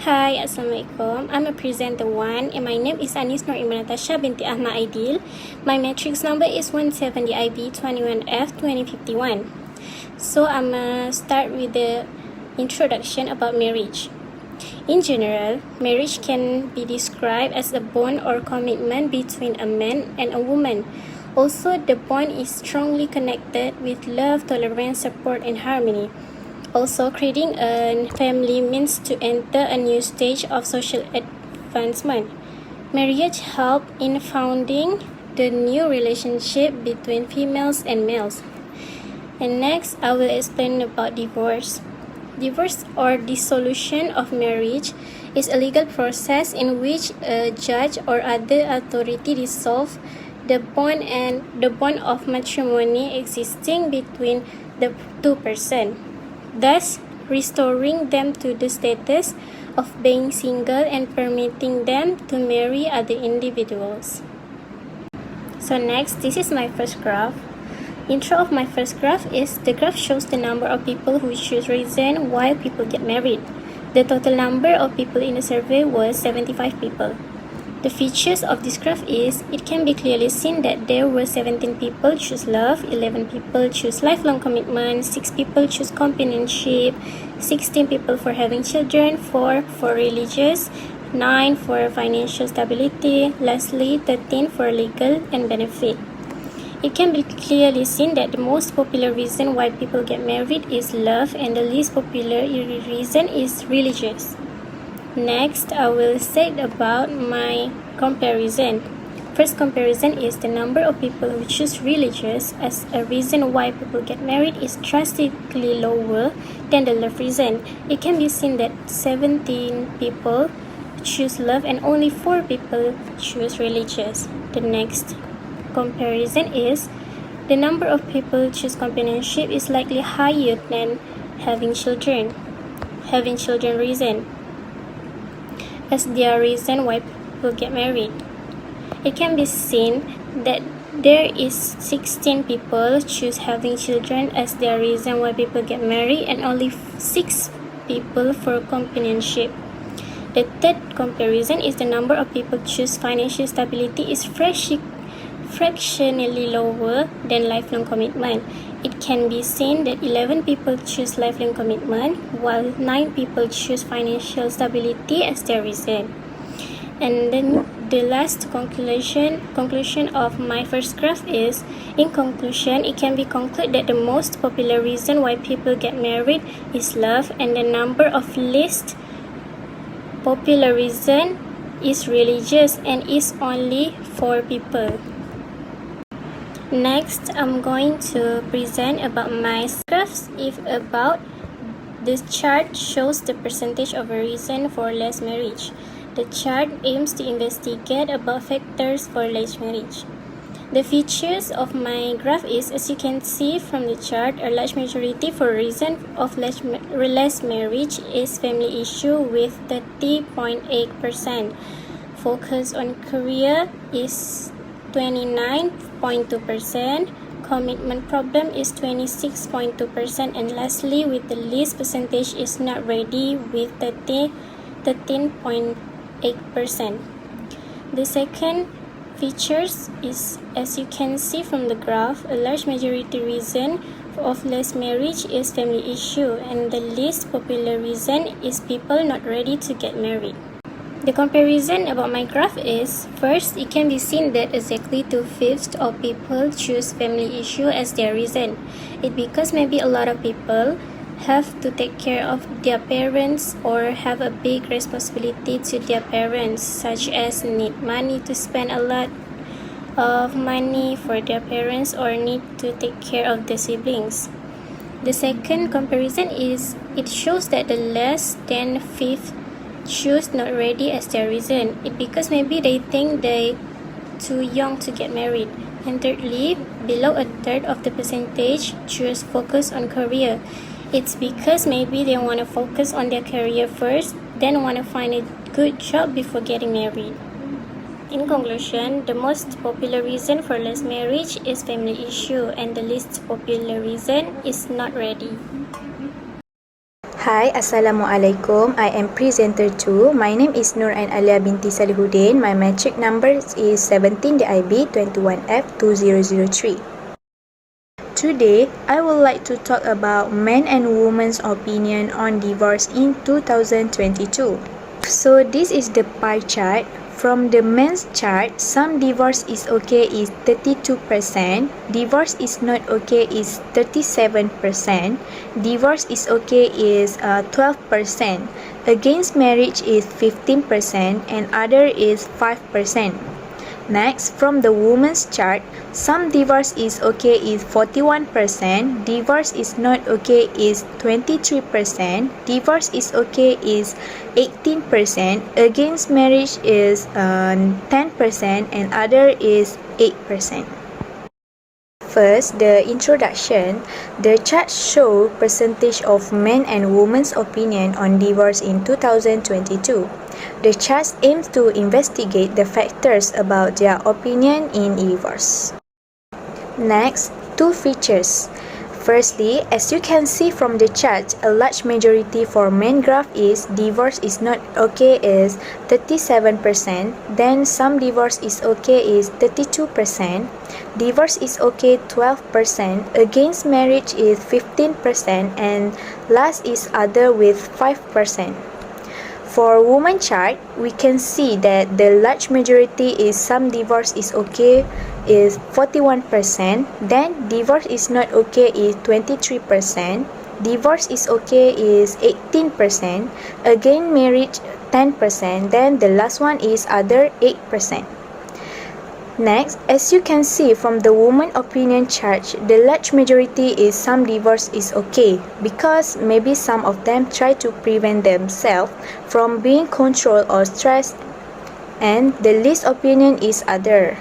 Hi, Assalamualaikum. I'm a presenter 1 and my name is Anis Nur Iman Natasha binti Ahmad Aidil. My matrix number is 17 DIB 21F 2051. So I'm gonna start with the introduction about marriage. In general, marriage can be described as a bond or commitment between a man and a woman. Also, the bond is strongly connected with love, tolerance, support, and harmony. Also, creating a family means to enter a new stage of social advancement. Marriage helps in founding the new relationship between females and males. And next, I will explain about divorce. Divorce or dissolution of marriage is a legal process in which a judge or other authority dissolve the bond of matrimony existing between the two persons, thus restoring them to the status of being single and permitting them to marry other individuals. So next, this is my first graph. Intro of my first graph is the graph shows the number of people who choose reason why people get married. The total number of people in the survey was 75 people. The features of this graph is, it can be clearly seen that there were 17 people choose love, 11 people choose lifelong commitment, 6 people choose companionship, 16 people for having children, 4 for religious, 9 for financial stability, lastly 13 for legal and benefit. It can be clearly seen that the most popular reason why people get married is love and the least popular reason is religious. Next, I will say about my comparison. First comparison is the number of people who choose religious as a reason why people get married is drastically lower than the love reason. It can be seen that 17 people choose love and only 4 people choose religious. The next comparison is the number of people choose companionship is likely higher than having children. Having children reason as their reason why people get married. It can be seen that there is 16 people choose having children as their reason why people get married and only 6 people for companionship. The third comparison is the number of people choose financial stability is fractionally lower than lifelong commitment. It can be seen that 11 people choose lifelong commitment while 9 people choose financial stability as their reason. And then the last conclusion of my first graph is, in conclusion, it can be concluded that the most popular reason why people get married is love and the number of least popular reason is religious and is only 4 people. Next, I'm going to present about my graphs. If about this chart shows the percentage of a reason for less marriage. The chart aims to investigate about factors for less marriage. The features of my graph is, as you can see from the chart, a large majority for reason of less marriage is family issue with 30.8%. Focus on career is 29.2%, commitment problem is 26.2%, and lastly with the least percentage is not ready with 13.8%. The second features is, as you can see from the graph, a large majority reason of less marriage is family issue and the least popular reason is people not ready to get married. The comparison about my graph is, first, it can be seen that exactly 2/5 of people choose family issue as their reason. It because maybe a lot of people have to take care of their parents or have a big responsibility to their parents, such as need money to spend a lot of money for their parents or need to take care of the siblings. The second comparison is, it shows that the less than fifth choose not ready as their reason. It because maybe they think they too young to get married. And thirdly, below a third of the percentage choose focus on career. It's because maybe they want to focus on their career first, then want to find a good job before getting married. In conclusion, the most popular reason for less marriage is family issue and the least popular reason is not ready. Hi, Assalamualaikum. I am presenter 2. My name is Nur Ain Alia binti Salihuddin. My matric number is 17 DIB 21F 2003. Today, I would like to talk about men and women's opinion on divorce in 2022. So this is the pie chart. From the men's chart, some divorce is okay is 32%, divorce is not okay is 37%, divorce is okay is 12%, against marriage is 15%, and other is 5%. Next, from the women's chart, some divorce is okay is 41%, divorce is not okay is 23%, divorce is okay is 18%, against marriage is 10%, and other is 8%. First, the introduction. The chart shows percentage of men and women's opinion on divorce in 2022. The chart aims to investigate the factors about their opinion in divorce. Next, two features. Firstly, as you can see from the chart, a large majority for men graph is divorce is not okay is 37%, then some divorce is okay is 32%, divorce is okay 12%, against marriage is 15%, and last is other with 5%. For woman chart, we can see that the large majority is some divorce is okay is 41%, then divorce is not okay is 23%, divorce is okay is 18%, again marriage 10%, then the last one is other 8%. Next, as you can see from the woman opinion chart, the large majority is some divorce is okay because maybe some of them try to prevent themselves from being controlled or stressed, and the least opinion is other.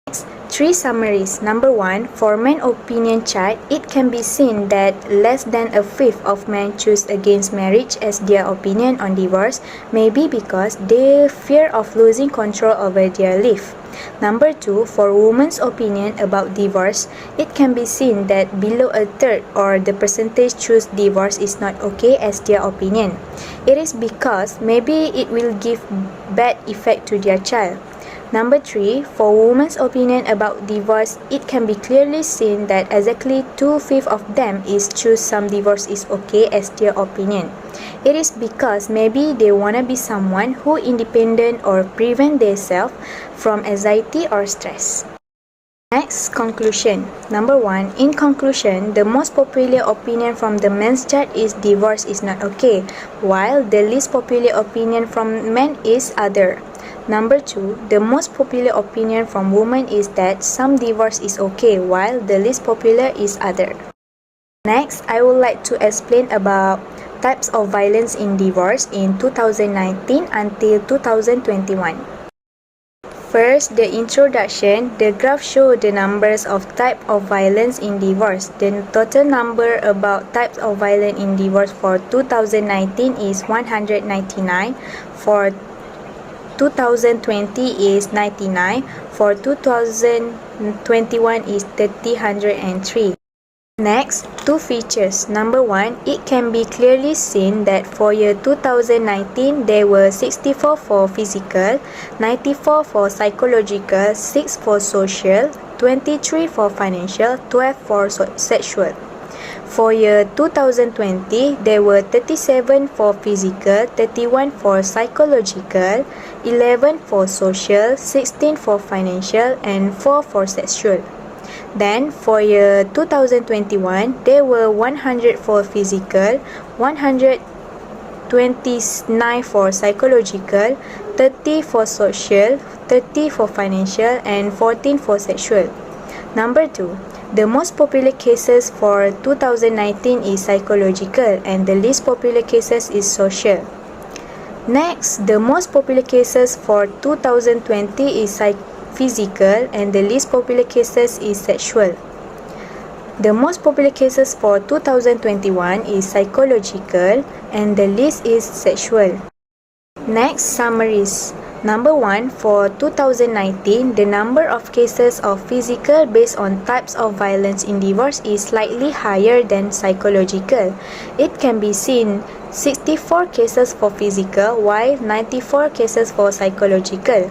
Next, three summaries. Number 1, for men opinion chart, it can be seen that less than a fifth of men choose against marriage as their opinion on divorce, maybe because they fear of losing control over their life. Number 2, for women's opinion about divorce, it can be seen that below a third or the percentage choose divorce is not okay as their opinion. It is because maybe it will give bad effect to their child. Number 3, for women's opinion about divorce, it can be clearly seen that exactly 2/5 of them is choose some divorce is okay as their opinion. It is because maybe they wanna be someone who independent or prevent themselves from anxiety or stress. Next, conclusion. Number 1, in conclusion, the most popular opinion from the men's chart is divorce is not okay, while the least popular opinion from men is other. Number 2, the most popular opinion from women is that some divorce is okay, while the least popular is other. Next, I would like to explain about types of violence in divorce in 2019 until 2021. First, the introduction. The graph shows the numbers of type of violence in divorce. The total number about types of violence in divorce for 2019 is 199. For 2020 is 99. For 2021 is 303. Next, two features. Number 1, it can be clearly seen that for year 2019, there were 64 for physical, 94 for psychological, 6 for social, 23 for financial, 12 for sexual. For year 2020, there were 37 for physical, 31 for psychological, 11 for social, 16 for financial, and 4 for sexual. Then, for year 2021, there were 100 for physical, 129 for psychological, 30 for social, 30 for financial, and 14 for sexual. Number 2, the most popular cases for 2019 is psychological and the least popular cases is social. Next, the most popular cases for 2020 is physical and the least popular cases is sexual. The most popular cases for 2021 is psychological and the least is sexual. Next, summaries. Number 1, for 2019, the number of cases of physical based on types of violence in divorce is slightly higher than psychological. It can be seen 64 cases for physical while 94 cases for psychological.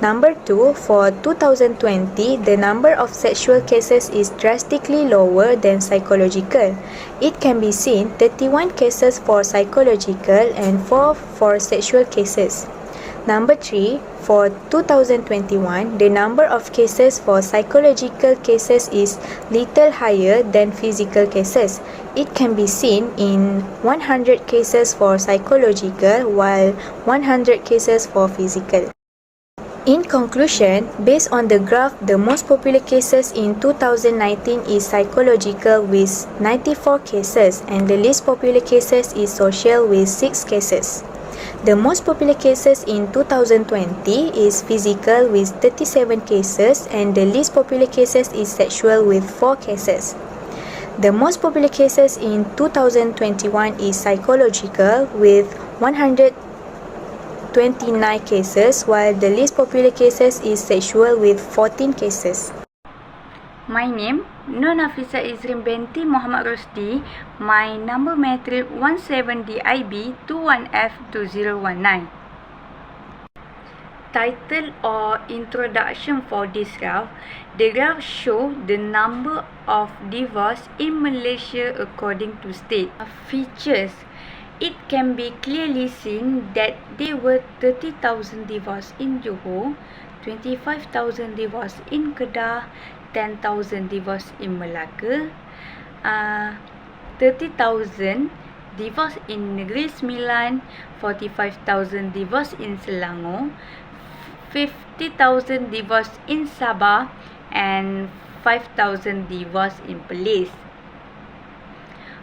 Number 2, for 2020, the number of sexual cases is drastically lower than psychological. It can be seen 31 cases for psychological and 4 for sexual cases. Number 3, for 2021, the number of cases for psychological cases is little higher than physical cases. It can be seen in 100 cases for psychological while 100 cases for physical. In conclusion, based on the graph, the most popular cases in 2019 is psychological with 94 cases and the least popular cases is social with 6 cases. The most popular cases in 2020 is physical with 37 cases and the least popular cases is sexual with 4 cases. The most popular cases in 2021 is psychological with 129 cases while the least popular cases is sexual with 14 cases. My name Nur Nafisa Izrin binti Muhammad Rusdi. My number matric 17DIB 21F2019. Title or introduction for this graph. The graph shows the number of divorce in Malaysia according to state. Features. It can be clearly seen that there were 30,000 divorce in Johor, 25,000 divorce in Kedah, 10,000 divorce in Melaka, 30,000 divorce in Negeri Sembilan, 45,000 divorce in Selangor, 50,000 divorce in Sabah, and 5,000 divorce in Perlis.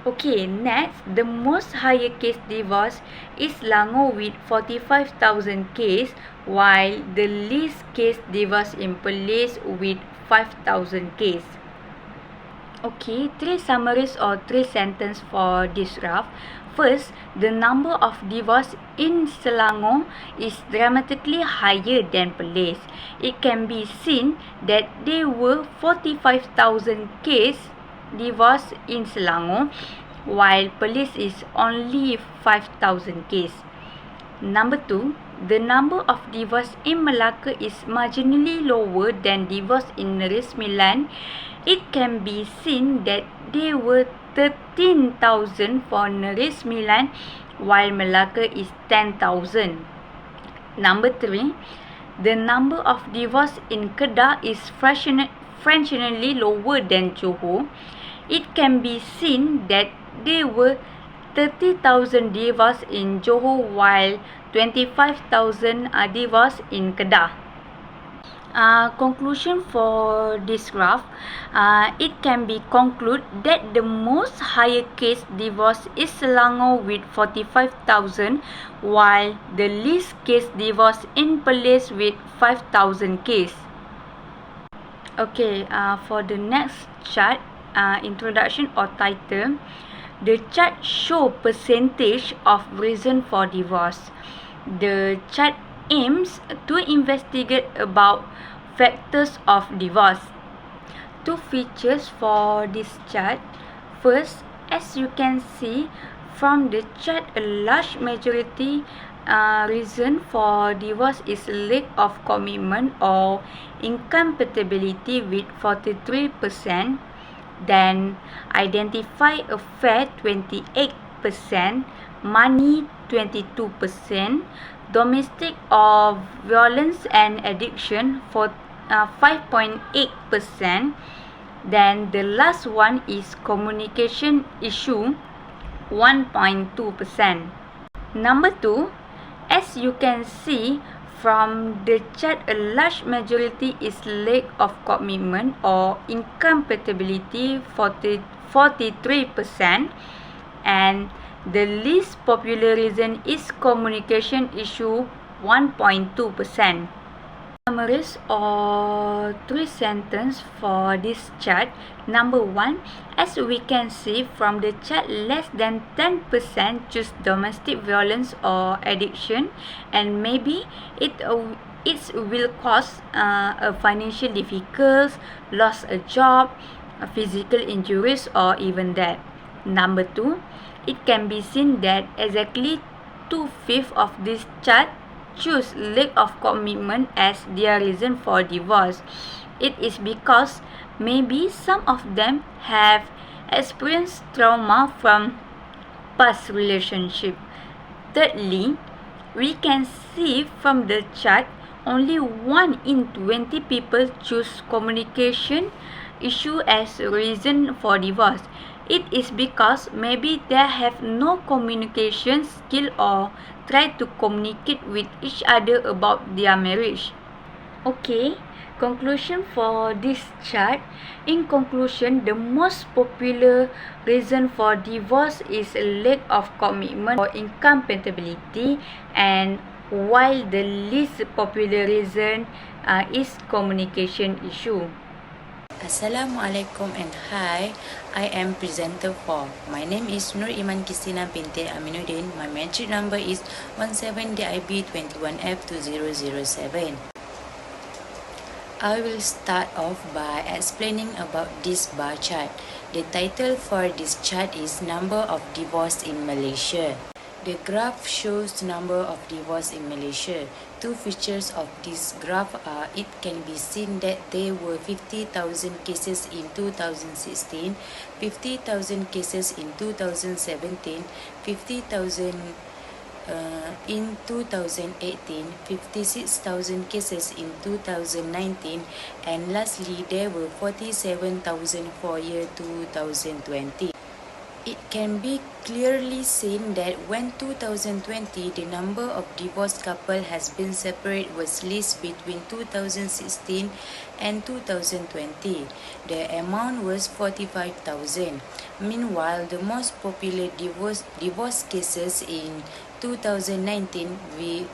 Okay, next, the most higher case divorce is Selangor with 45,000 case, while the least case divorce in Perlis with 5,000 case. Okay, 3 summaries or 3 sentences for this graph. First, the number of divorce in Selangor is dramatically higher than Perlis. It can be seen that there were 45,000 case divorce in Selangor, while Perlis is only 5,000 case. Number 2, the number of divorce in Melaka is marginally lower than divorce in Negeri Sembilan. It can be seen that there were 13,000 for Negeri Sembilan, while Melaka is 10,000. Number 3, the number of divorce in Kedah is fractionally lower than Johor. It can be seen that there were 30,000 divorce in Johor while 25,000 divorce in Kedah. Conclusion for this graph, it can be concluded that the most higher case divorce is Selangor with 45,000 while the least case divorce in Perlis with 5,000 case. Okay, for the next chart, introduction or title, the chart show percentage of reason for divorce. The chart aims to investigate about factors of divorce. 2 features for this chart. First, as you can see from the chart, a large majority reason for divorce is lack of commitment or incompatibility with 43%. Then identify affair 28%, money 22%, domestic or violence and addiction for 5.8%. Then the last one is communication issue 1.2%. Number 2, as you can see from the chart, a large majority is lack of commitment or incompatibility 43%, and the least popular reason is communication issue 1.2%. Summaries or three sentences for this chart. Number 1, as we can see from the chart, less than 10% choose domestic violence or addiction, and maybe it will cause a financial difficulties, loss a job, physical injuries, or even death. Number 2, it can be seen that exactly 2/5 of this chart choose lack of commitment as their reason for divorce. It is because maybe some of them have experienced trauma from past relationship. Thirdly, we can see from the chart only 1 in 20 people choose communication issue as reason for divorce. It is because maybe they have no communication skill or try to communicate with each other about their marriage. Okay, conclusion for this chart. In conclusion, the most popular reason for divorce is a lack of commitment or incompatibility, and while the least popular reason is communication issue. Assalamualaikum and hi, I am presenter 4. My name is Nur Iman Kistina binti Aminuddin. My matric number is 17DIB21F2007. I will start off by explaining about this bar chart. The title for this chart is Number of Divorce in Malaysia. The graph shows number of divorce in Malaysia. Two features of this graph are it can be seen that there were 50,000 cases in 2016, 50,000 cases in 2017, 50,000 in 2018, 56,000 cases in 2019, and lastly there were 47,000 for year 2020. It can be clearly seen that when 2020 the number of divorced couple has been separate was least between 2016 and 2020. The amount was 45,000. Meanwhile, the most popular divorce cases in 2019 with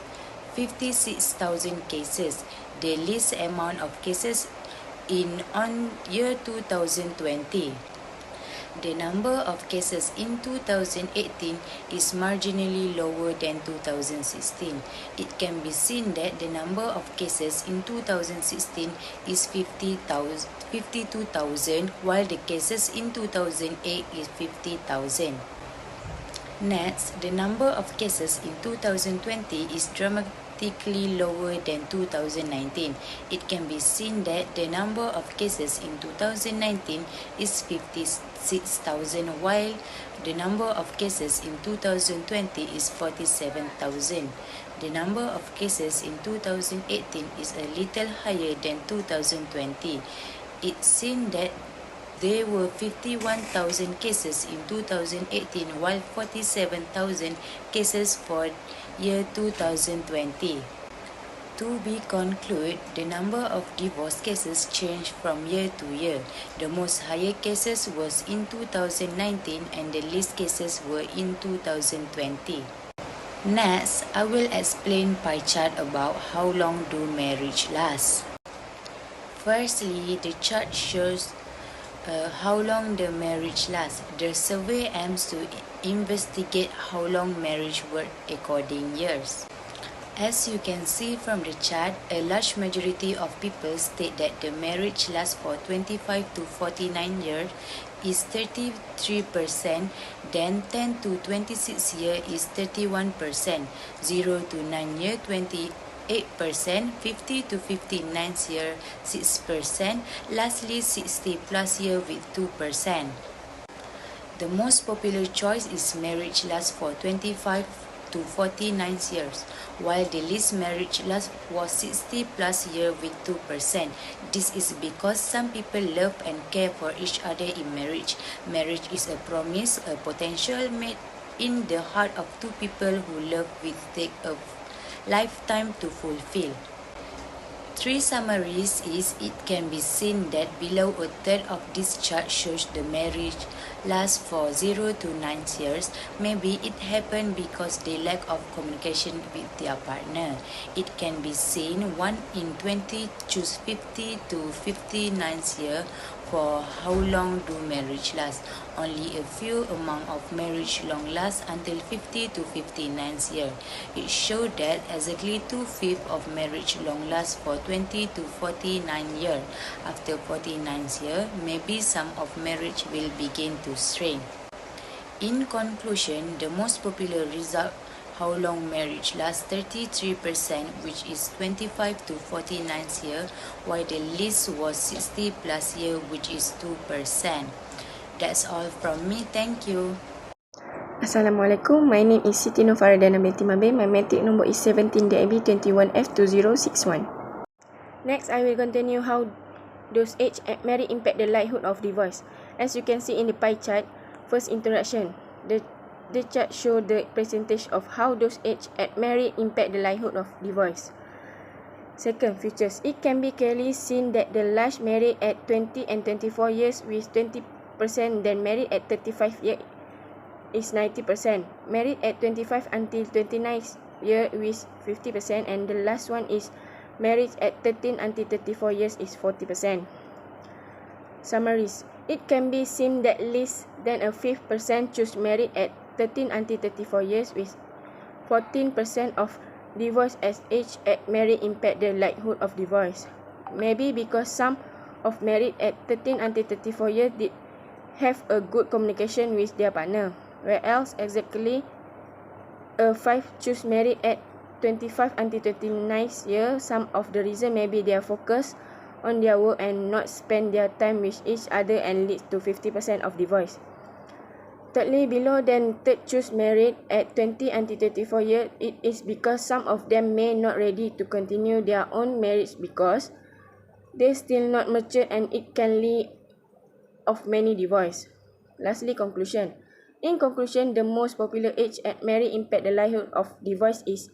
56,000 cases. The least amount of cases in on year 2020. The number of cases in 2018 is marginally lower than 2016. It can be seen that the number of cases in 2016 is 52,000, while the cases in 2008 is 50,000. Next, the number of cases in 2020 is dramatically lower than 2019. It can be seen that the number of cases in 2019 is 56,000, while the number of cases in 2020 is 47,000. The number of cases in 2018 is a little higher than 2020. It's seen that there were 51,000 cases in 2018, while 47,000 cases for year 2020. To be concluded, the number of divorce cases changed from year to year. The most higher cases was in 2019 and the least cases were in 2020. Next, I will explain pie chart about how long do marriage last. Firstly, the chart shows how long the marriage lasts. The survey aims to investigate how long marriage worked according years. As you can see from the chart, a large majority of people state that the marriage lasts for 25 to 49 years is 33%, then 10 to 26 years is 31%, 0 to 9 years 28%, 50 to 59 years 6%, lastly 60 plus years with 2%. The most popular choice is marriage lasts for 25 to 49 years, while the least marriage last was 60 plus years with 2%. This is because some people love and care for each other in marriage. Marriage is a promise, a potential made in the heart of two people who love will take a lifetime to fulfill. Three summaries is it can be seen that below a third of this chart shows the marriage lasts for 0 to 9 years, maybe it happened because they lack of communication with their partner. It can be seen 1 in 20 choose 50 to 59 years. For how long do marriage last? Only a few amount of marriage long last until 50 to 59 years. It showed that exactly 2/5 of marriage long last for 20 to 49 years. After 49 years, maybe some of marriage will begin to strain. In conclusion, the most popular result how long marriage lasts 33%, which is 25 to 49 years, while the least was 60 plus years, which is 2%. That's all from me. Thank you. Assalamualaikum. My name is Siti Nur Faradana binti Mabin. My matric number is 17 DIB 21F2061. Next, I will continue how those age at marriage impact the likelihood of divorce. As you can see in the pie chart, first introduction. The chart shows the percentage of how those age at marriage impact the likelihood of divorce. Second, features. It can be clearly seen that the large married at 20 and 24 years with 20%, then married at 35 years is 90%. Married at 25 until 29 years with 50%, and the last one is marriage at 13 until 34 years is 40%. Summaries. It can be seen that less than a 5% choose married at 13 until 34 years with 14% of divorce as age at marriage impact the likelihood of divorce. Maybe because some of married at 13 until 34 years did have a good communication with their partner, whereas exactly a 5 choose married at 25 until 29 years. Some of the reason maybe they are focused on their work and not spend their time with each other and leads to 50% of divorce. Thirdly, below then third choose married at 20 until 34 years, it is because some of them may not ready to continue their own marriage because they still not mature, and it can lead of many divorce. Lastly, conclusion. In conclusion, the most popular age at marriage impact the likelihood of divorce is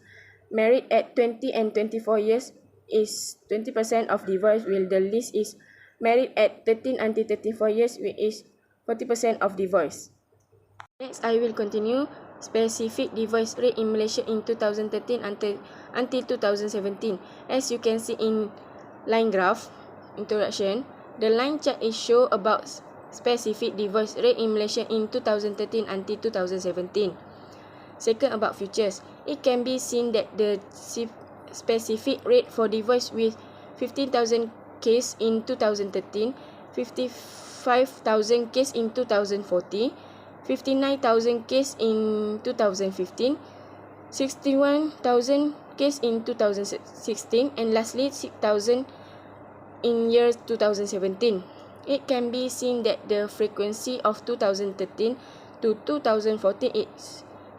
married at 20 and 24 years is 20% of divorce, while the least is married at 13 until 34 years, which is 40% of divorce. Next, I will continue specific divorce rate in Malaysia in 2013 until 2017. As you can see in line graph, introduction, the line chart is show about specific divorce rate in Malaysia in 2013 until 2017. Second, about futures. It can be seen that the specific rate for divorce with 15,000 case in 2013, 55,000 case in 2014, 59,000 case in 2015, 61,000 case in 2016, and lastly 6,000 in year 2017. It can be seen that the frequency of 2013 to 2014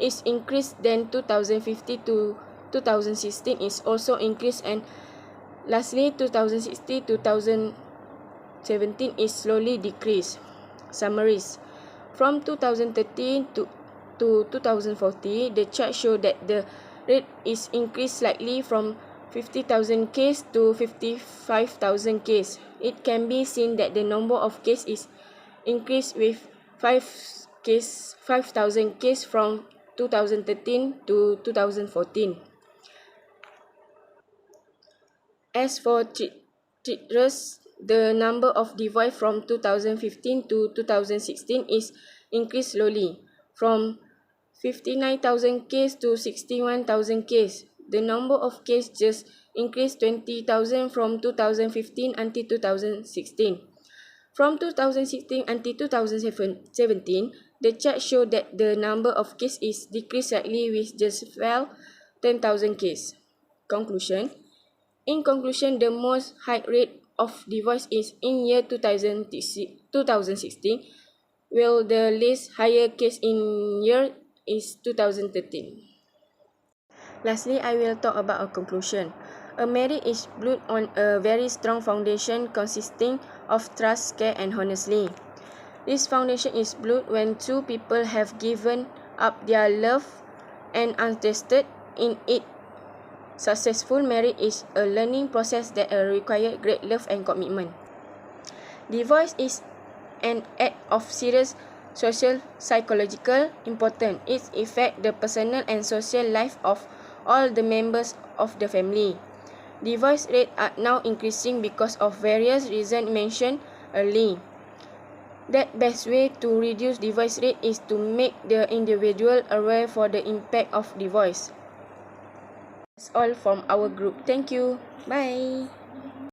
is increased, then 2015 to 2016 is also increased, and lastly 2016 to 2017 is slowly decreased. Summaries. From 2013 to 2040, the chart shows that the rate is increased slightly from 50,000 case to 55,000 case. It can be seen that the number of case is increased with 5,000 case from 2013 to 2014. As for treaters, the number of divorce from 2015 to 2016 is increased slowly from 59,000 case to 61,000 case. The number of cases just increased 20,000 from 2015 until 2016. From 2016 until 2017, the chart showed that the number of cases is decreased slightly with just fell 10,000 cases. Conclusion. In conclusion, the most high rate of divorce is in year 2016, while the least higher case in year is 2013. Lastly, I will talk about a conclusion. A marriage is built on a very strong foundation consisting of trust, care, and honesty. This foundation is built when two people have given up their love and invested in it. Successful marriage is a learning process that requires great love and commitment. Divorce is an act of serious social, psychological, important. It affects the personal and social life of all the members of the family. Divorce rates are now increasing because of various reasons mentioned earlier. The best way to reduce divorce rate is to make the individual aware for the impact of divorce. That's all from our group. Thank you. Bye.